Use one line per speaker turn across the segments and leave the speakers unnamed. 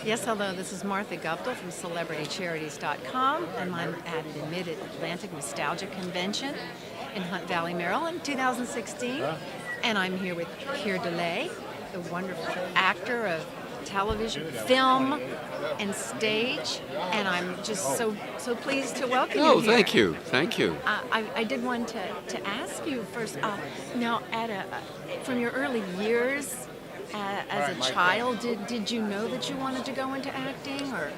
Yes, hello. This is Martha Guptill from CelebrityCharities.com, and I'm at the Mid-Atlantic Nostalgia Convention in Hunt Valley, Maryland, 2016. And I'm here with Keir Dullea, the wonderful actor of television, film, and stage. And I'm just so pleased to welcome you here.
Oh, thank you. Thank you.
I did want to ask you first. Now, from your early years as a child, did you know that you wanted to go into acting, or?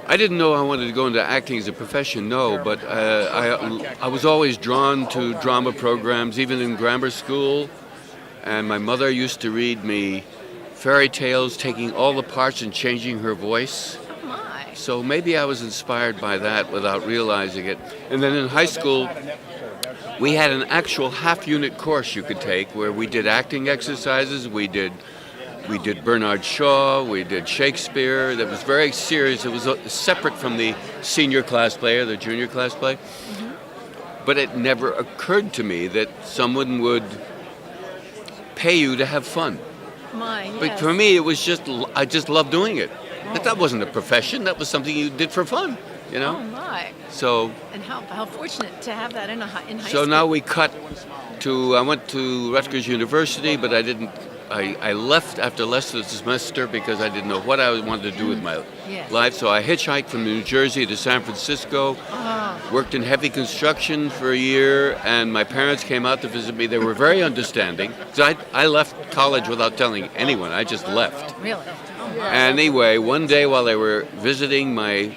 I didn't know I wanted to go into acting as a profession, no, but I was always drawn to drama programs, even in grammar school. And my mother used to read me fairy tales, taking all the parts and changing her voice.
Oh my.
So maybe I was inspired by that without realizing it. And then in high school, we had an actual half-unit course you could take where we did acting exercises, we did Bernard Shaw, we did Shakespeare. That was very serious. It was separate from the senior class play or the junior class play. Mm-hmm. But it never occurred to me that someone would pay you to have fun.
Yes.
But for me, it was I just loved doing it. Oh. That wasn't a profession. That was something you did for fun, you know?
Oh, my.
So.
And how fortunate to have that in high school.
So now we cut to, I went to Rutgers University, but I left after less than a semester because I didn't know what I wanted to do with my life. So I hitchhiked from New Jersey to San Francisco, worked in heavy construction for a year, and my parents came out to visit me. They were very understanding. So I left college without telling anyone. I just left.
Really?
Anyway, one day while they were visiting, my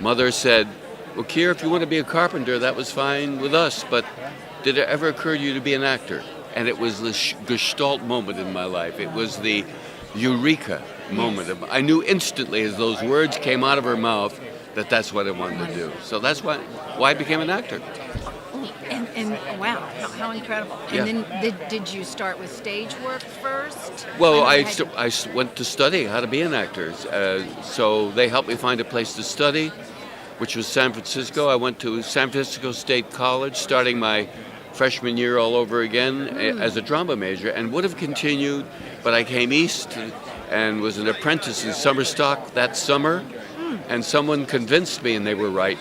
mother said, "Well, Keir, if you want to be a carpenter, that was fine with us, but did it ever occur to you to be an actor?" And it was the gestalt moment in my life. It was the eureka moment. I knew instantly as those words came out of her mouth that that's what I wanted to do. So that's why I became an actor.
And wow, how incredible. And then did you start with stage work first?
Well, I went to study how to be an actor. So they helped me find a place to study, which was San Francisco. I went to San Francisco State College, starting my freshman year all over again as a drama major, and would have continued, but I came east and was an apprentice in summer stock that summer, and someone convinced me, and they were right,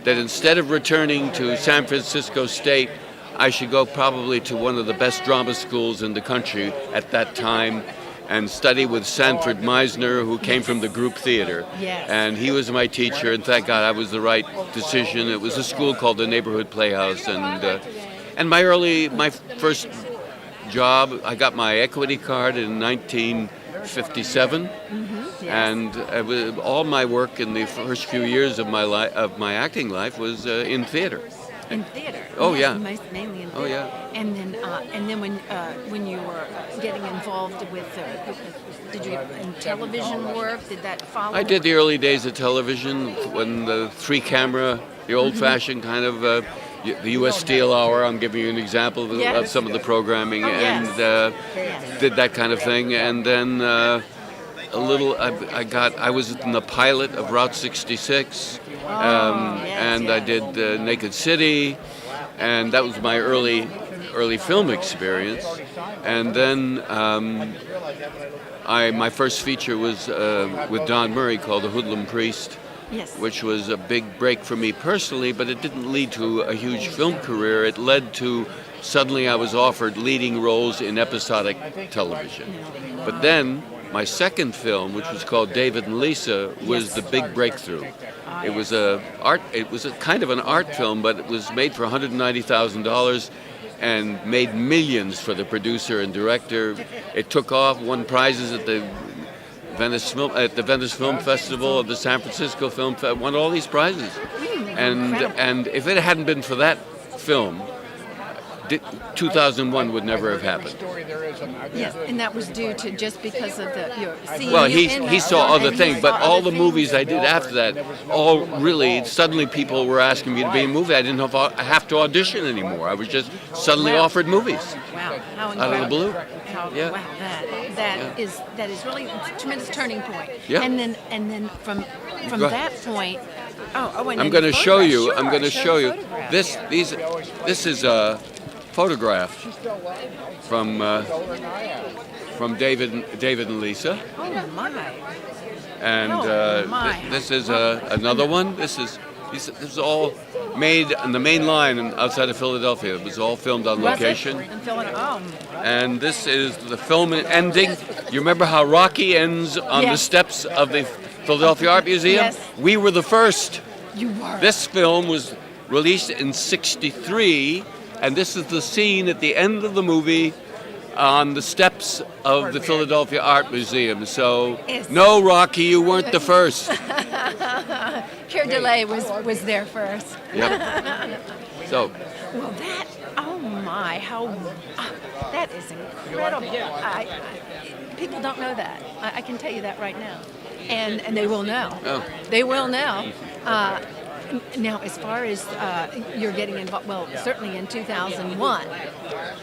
that instead of returning to San Francisco State, I should go probably to one of the best drama schools in the country at that time and study with Sanford Meisner, who came from the group theater.
Yes.
And he was my teacher, and thank God I was the right decision. It was a school called the Neighborhood Playhouse, and my first job, I got my equity card in 1957, and all my work in the first few years of my acting life was in theater.
In theater.
Oh yeah.
Mainly in theater.
Oh yeah.
And then when you were getting involved with did you in television work? Did that follow?
I did the early days of television when the 3-camera, the old-fashioned kind of. The U.S. Steel Hour, I'm giving you an example of some of the programming, and did that kind of thing. And then I was in the pilot of Route 66, and I did Naked City, and that was my early film experience. And then my first feature was with Don Murray called The Hoodlum Priest.
Yes.
Which was a big break for me personally, but it didn't lead to a huge film career. It led to suddenly I was offered leading roles in episodic television. But then my second film, which was called David and Lisa, was the big breakthrough. It was a kind of an art film, but it was made for $190,000 and made millions for the producer and director. It took off, won prizes at the Venice Film Festival, of the San Francisco Film Festival, won all these prizes. And if it hadn't been for that film, 2001 would never have happened.
Yes, and that was due to just because of seeing.
Well, he saw other things, but all the movies I did after that, all really, suddenly people were asking me to be in a movie. I didn't have to audition anymore. I was just suddenly offered movies.
Wow, how incredible.
Out of the blue.
Wow, that is really a tremendous turning point.
Yeah.
And then from that point,
I'm going to show you.
Sure,
I'm going to show you. This is a photograph from from David and Lisa.
Oh my!
And this is another one. This is all made on the main line outside of Philadelphia. It was all filmed on location. And this is the film ending. You remember how Rocky ends on the steps of the Philadelphia Art Museum?
Yes.
We were the first.
You were.
This film was released in '63, and this is the scene at the end of the movie on the steps of the Philadelphia Art Museum. So, no, Rocky, you weren't the first.
Keir Dullea was there first.
Yep. So.
Well, oh my, that is incredible. People don't know that. I can tell you that right now. And they will now.
Oh.
They will now. Now, as far as you're getting involved, well, certainly in 2001,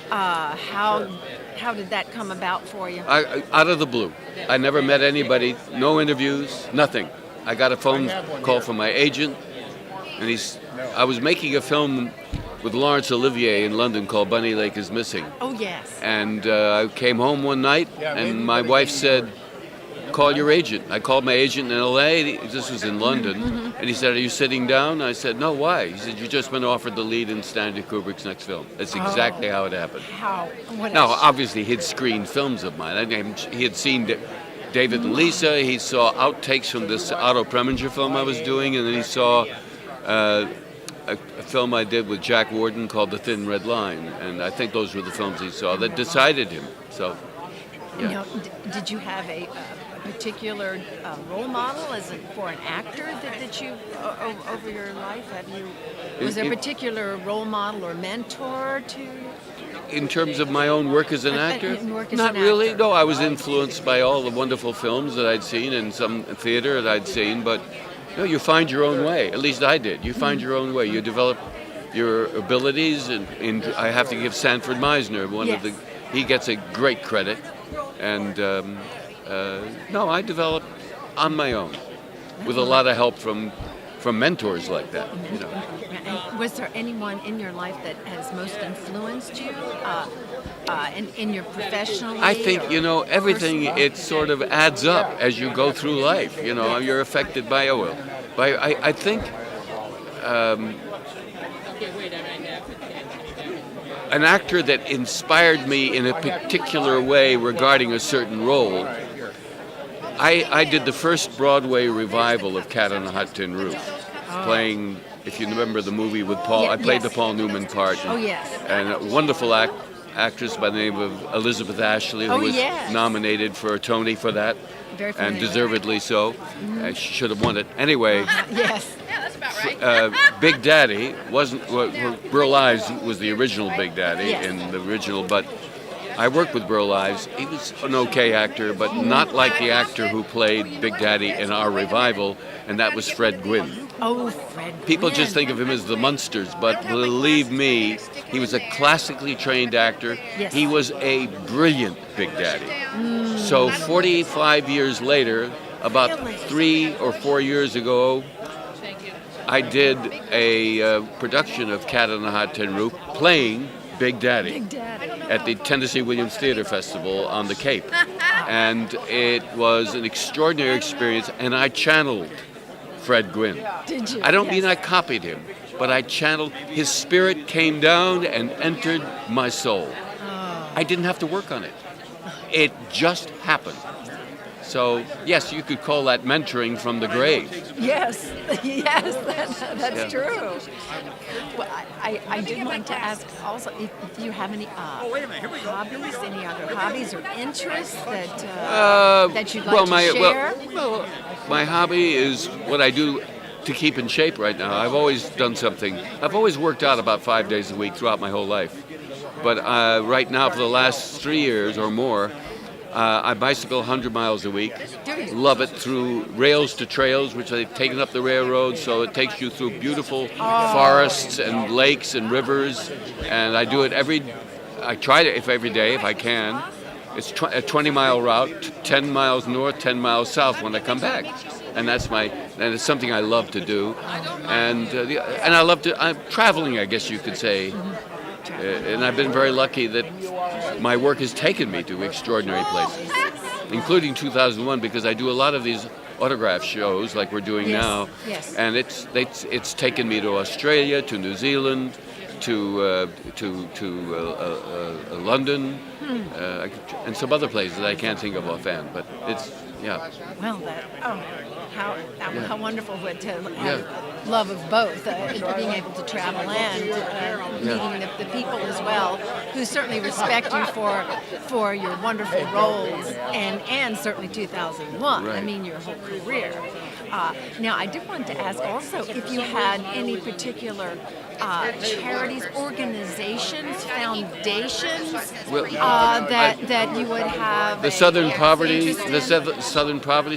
how did that come about for you?
Out of the blue. I never met anybody, no interviews, nothing. I got a phone call from my agent, and I was making a film with Laurence Olivier in London called Bunny Lake is Missing.
Oh, yes.
And I came home one night, and my wife said, call your agent. I called my agent in L.A., this was in London, and he said, are you sitting down? I said, no, why? He said, you've just been offered the lead in Stanley Kubrick's next film. That's exactly how it happened. Now, obviously, he'd screened films of mine. He had seen David and Lisa, he saw outtakes from this Otto Preminger film I was doing, and then he saw a film I did with Jack Warden called The Thin Red Line, and I think those were the films he saw that decided him. So, yeah.
Now, did you have a particular role model for an actor that you over your life? Was there a particular role model or mentor to?
In terms of my own work as an actor? Not really. No, I was influenced by all the wonderful films that I'd seen and some theater that I'd seen, but you find your own way. At least I did. You find your own way. You develop your abilities, and I have to give Sanford Meisner he gets a great credit, and I developed on my own with a lot of help from mentors like that.
And was there anyone in your life that has most influenced you in your professional life?
I think, everything, it sort of adds up as you go through life. You're affected by I think an actor that inspired me in a particular way regarding a certain role. I did the first Broadway revival of Cat on a Hot Tin Roof, playing, if you remember the movie with Paul, I played the Paul Newman part. And a wonderful actress by the name of Elizabeth Ashley, who was nominated for a Tony for that, and deservedly so. She should have won it. Anyway, Big Daddy wasn't, Burl Ives was the original Big Daddy in the original, but I worked with Burl Ives. He was an okay actor, but not like the actor who played Big Daddy in our revival, and that was Fred Gwynne.
Oh, Fred Gwynne.
People just think of him as the Munsters, but believe me, he was a classically trained actor.
Yes.
He was a brilliant Big Daddy. So 45 years later, about 3 or 4 years ago, I did a production of Cat on a Hot Tin Roof playing Big Daddy at the Tennessee Williams Theater Festival on the Cape. And it was an extraordinary experience, and I channeled Fred Gwynne.
Did you?
I don't mean I copied him, but I channeled. His spirit came down and entered my soul. I didn't have to work on it. It just happened. So, yes, you could call that mentoring from the grave.
Yes, that's true. Well, I did want to ask also if you have any hobbies, any other hobbies or interests that you'd like to share?
Well, my hobby is what I do to keep in shape right now. I've always done something. I've always worked out about 5 days a week throughout my whole life. But right now, for the last 3 years or more, I bicycle 100 miles a week. Love it, through rails to trails, which they've taken up the railroad, so it takes you through beautiful forests and lakes and rivers. And I do it I try to, every day if I can. It's a 20-mile route, 10 miles north, 10 miles south when I come back. And and it's something I love to do. And I'm traveling, I guess you could say. And I've been very lucky that my work has taken me to extraordinary places, including 2001, because I do a lot of these autograph shows like we're doing now, and it's taken me to Australia, to New Zealand, to London, and some other places that I can't think of offhand. But it's
Well, how wonderful to have love of both, being able to travel and meeting the people as well, who certainly respect you for your wonderful roles and certainly 2001.
Right.
I mean, your whole career. Now, I did want to ask also if you had any particular charities, organizations, foundations that you would have.
the Southern Poverty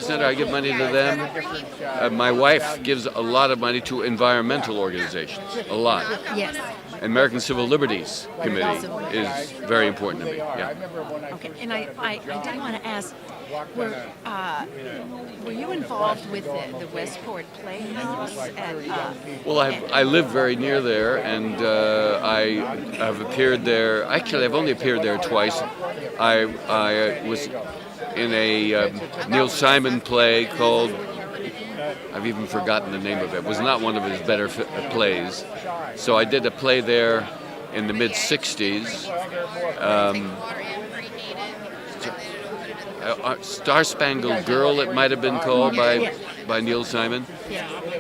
Center. I give money to them. My wife gives a lot of money to environmental organizations. A lot.
Yes.
American Civil Liberties Committee is very important to me. Yeah.
Okay, and I did want to ask, were you involved with the Westport Playhouse?
Well, I live very near there, and I've appeared there. Actually, I've only appeared there twice. I was in a Neil Simon play called, I've even forgotten the name of it. It was not one of his better plays. So I did a play there in the mid-'60s. Star Spangled Girl, it might have been called by Neil Simon.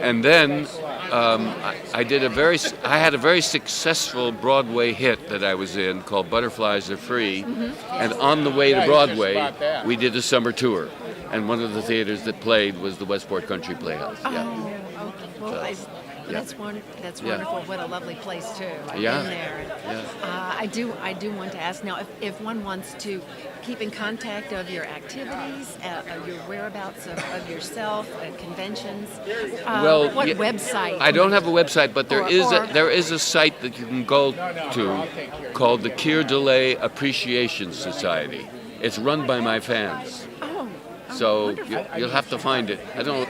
And then I had a very successful Broadway hit that I was in called Butterflies Are Free. And on the way to Broadway, we did a summer tour. And one of the theaters that played was the Westport Country Playhouse.
Okay. Well, that's wonderful. What a lovely place too. I've been there. I do want to ask now if one wants to keep in contact of your activities, of your whereabouts of yourself, conventions. What website?
I don't have a website, but there is a site that you can go to called the Keir Dullea Appreciation Society. It's run by my fans. So you'll have to find it. I don't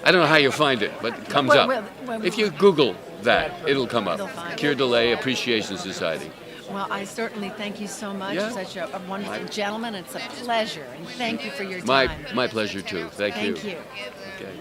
know how you find it, but it comes up. If you Google that, it'll come up. Keir Dullea Appreciation Society.
Well, I certainly thank you so much. You're such a wonderful gentleman. It's a pleasure, and thank you for your time.
My pleasure too. Thank you.
Thank you.
Okay.